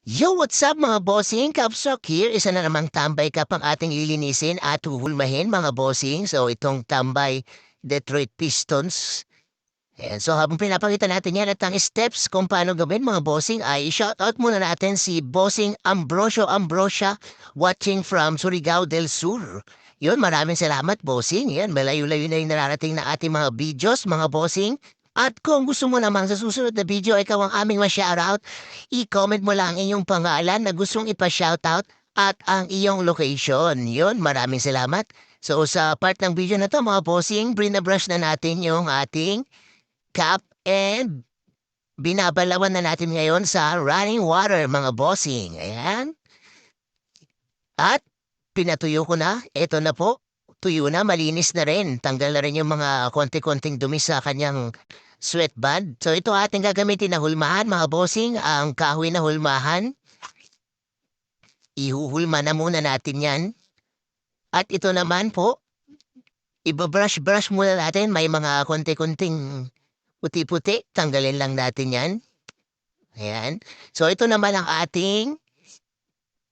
Yo, what's up mga bossing? Kapsok here. Isa na namang tambay ka pang ating lilinisin at huhulmahin mga bossing. So itong tambay Detroit Pistons. Ayan, so habang pinapakita natin yan at ang steps kung paano gawin mga bossing ay shoutout muna natin si Bossing Ambrosio Ambrosia watching from Surigao del Sur. Yun, maraming salamat bossing. Yan, malayo-layo na yung nararating na ating mga videos mga bossing. At kung gusto mo namang sa susunod na video ikaw ang aming ma-shoutout, i-comment mo lang iyong pangalan na gustong ipa-shoutout at ang iyong location. Yun, maraming salamat. So sa part ng video na to mga bossing, brinabrush na natin yung ating cap and binabalawan na natin ngayon sa running water mga bossing. Ayan. At pinatuyo ko na. Ito na po. Tuyo na, malinis na rin. Tanggal na rin yung mga konti-konting dumi sa kanyang sweatband. So ito ating gagamitin na hulmahan mga bossing. Ang kahoy na hulmahan. Ihuhulma na muna natin yan. At ito naman po, ibabrush-brush muna natin. May mga konti-konting puti-puti. Tanggalin lang natin yan. Ayan. So ito naman ang ating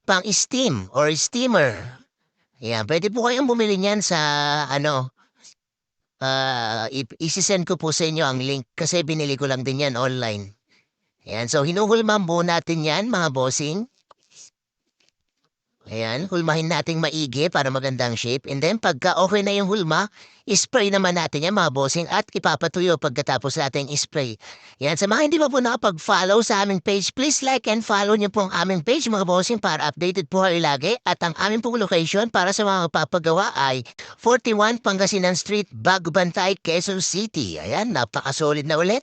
pang-steam or steamer. Ayan. Pwede po kayong bumili niyan sa isi-send ko po sa inyo ang link kasi binili ko lang din yan online. Ayan. So hinuhulma po natin yan mga bossing. Ayan, hulmahin nating maigi para magandang shape. And then, pagka okay na yung hulma, spray naman natin yan mga bossing at ipapatuyo pagkatapos natin spray. Yan, sa mga hindi pa po nakapag-follow sa aming page, please like and follow niyo po ang aming page mga bossing para updated po kayo lagi. At ang aming pong location para sa mga papagawa ay 41 Pangasinan Street, Bagubantay, Quezon City. Ayan, napakasolid na ulit.